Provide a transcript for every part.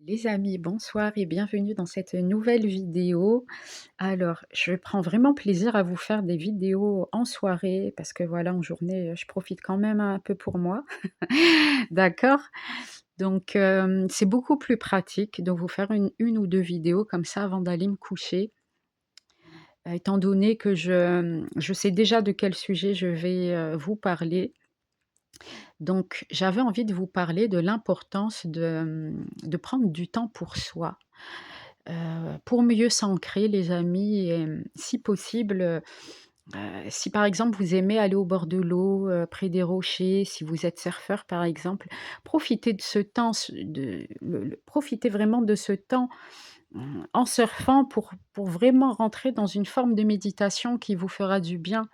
Les amis, bonsoir et bienvenue dans cette nouvelle vidéo. Alors, je prends vraiment plaisir à vous faire des vidéos en soirée parce que voilà, en journée, je profite quand même un peu pour moi. D'accord? Donc, c'est beaucoup plus pratique de vous faire une ou deux vidéos comme ça avant d'aller me coucher, étant donné que je sais déjà de quel sujet je vais vous parler. Donc, j'avais envie de vous parler de l'importance de prendre du temps pour soi. Pour mieux s'ancrer les amis et si possible, si par exemple vous aimez aller au bord de l'eau, près des rochers, si vous êtes surfeur par exemple, profitez de ce temps, profitez vraiment de ce temps, en surfant pour vraiment rentrer dans une forme de méditation qui vous fera du bien.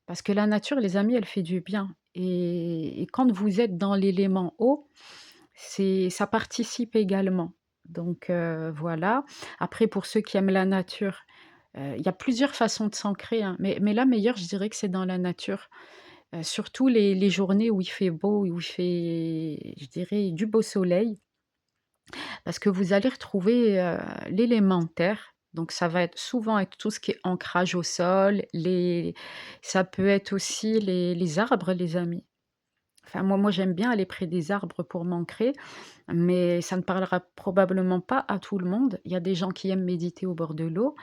Parce que la nature les amis, elle fait du bien et quand vous êtes dans l'élément eau, ça participe également. Donc voilà. Après pour ceux qui aiment la nature, il y a plusieurs façons de s'ancrer, hein, mais la meilleure, je dirais que c'est dans la nature. Surtout les journées où il fait beau, où il fait, je dirais, du beau soleil, parce que vous allez retrouver, l'élément terre. Donc ça va être souvent être tout ce qui est ancrage au sol, ça peut être aussi les arbres, les amis. Enfin moi j'aime bien aller près des arbres pour m'ancrer. Mais ça ne parlera probablement pas à tout le monde. Il y a des gens qui aiment méditer au bord de l'eau,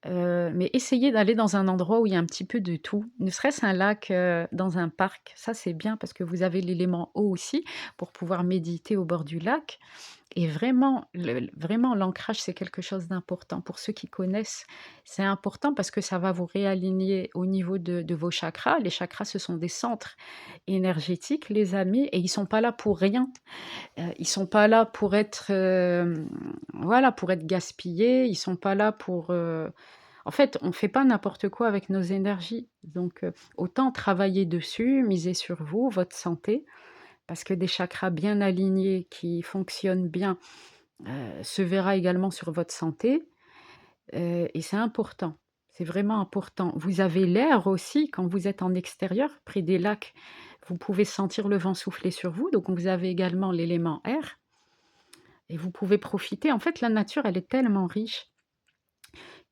mais essayez d'aller dans un endroit où il y a un petit peu de tout, ne serait-ce un lac, dans un parc. Ça, c'est bien parce que vous avez l'élément eau aussi pour pouvoir méditer au bord du lac. Et vraiment l'ancrage, c'est quelque chose d'important. Pour ceux qui connaissent, c'est important parce que ça va vous réaligner au niveau de vos chakras. Les chakras, ce sont des centres énergétiques, les amis, et ils sont pas là pour rien. Ils sont pas là pour être, voilà, pour être gaspillés. Ils sont pas là pour, en fait, on fait pas n'importe quoi avec nos énergies. Donc, autant travailler dessus, miser sur vous, votre santé, parce que des chakras bien alignés qui fonctionnent bien, se verra également sur votre santé, et c'est important. C'est vraiment important. Vous avez l'air aussi quand vous êtes en extérieur, près des lacs, vous pouvez sentir le vent souffler sur vous, donc vous avez également l'élément air. Et vous pouvez profiter. En fait, la nature, elle est tellement riche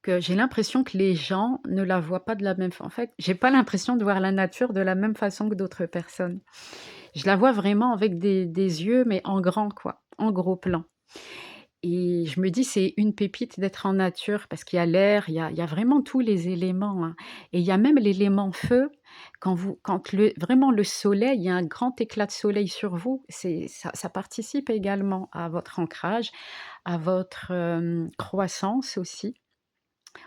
que j'ai l'impression que les gens ne la voient pas de la même fa en fait, j'ai pas l'impression de voir la nature de la même façon que d'autres personnes. Je la vois vraiment avec des yeux, mais en grand quoi, en gros plan. Et je me dis: «C'est une pépite d'être en nature» parce qu'il y a l'air, il y a vraiment tous les éléments, hein. Et il y a même l'élément feu, quand vraiment le soleil, il y a un grand éclat de soleil sur vous, ça participe également à votre ancrage, à votre, croissance aussi,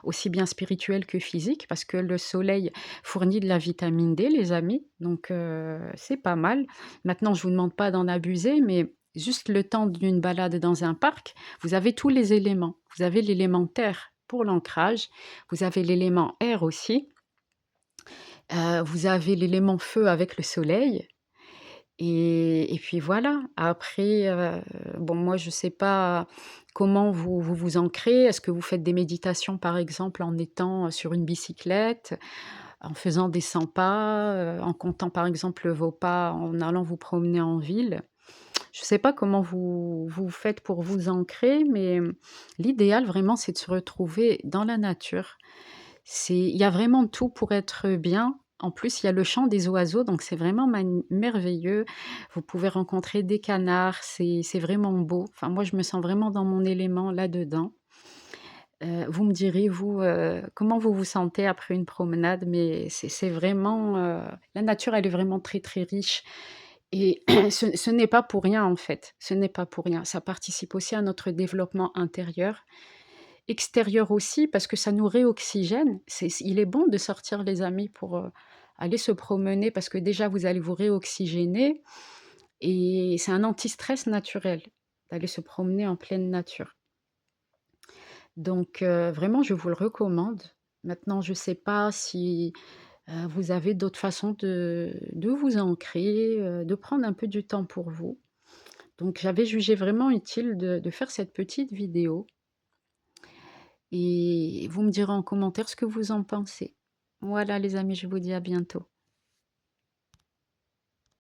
aussi bien spirituelle que physique, parce que le soleil fournit de la vitamine D, les amis, donc c'est pas mal. Maintenant, je vous demande pas d'en abuser, mais juste le temps d'une balade dans un parc, vous avez tous les éléments. Vous avez l'élément terre pour l'ancrage, vous avez l'élément air aussi, vous avez l'élément feu avec le soleil et puis voilà. Après, bon moi je sais pas comment vous ancrez. Est-ce que vous faites des méditations par exemple en étant, sur une bicyclette, en faisant des 100 pas, en comptant par exemple vos pas en allant vous promener en ville? Je sais pas comment vous faites pour vous ancrer, mais, l'idéal vraiment c'est de se retrouver dans la nature. Il y a vraiment tout pour être bien. En plus, il y a le chant des oiseaux, donc c'est vraiment merveilleux. Vous pouvez rencontrer des canards, c'est vraiment beau. Enfin, moi, je me sens vraiment dans mon élément là-dedans. Vous me direz, vous, comment vous vous sentez après une promenade, mais c'est vraiment, la nature, elle est vraiment très, très riche et ce n'est pas pour rien, en fait. Ce n'est pas pour rien. Ça participe aussi à notre développement intérieur. Extérieur aussi parce que ça nous réoxygène. Il est bon de sortir les amis pour, aller se promener parce que déjà vous allez vous réoxygéner et c'est un anti-stress naturel d'aller se promener en pleine nature. Donc vraiment je vous le recommande. Maintenant je ne sais pas si, vous avez d'autres façons de vous ancrer, de prendre un peu du temps pour vous. Donc j'avais jugé vraiment utile de faire cette petite vidéo. Et vous me direz en commentaire ce que vous en pensez. Voilà les amis, je vous dis à bientôt.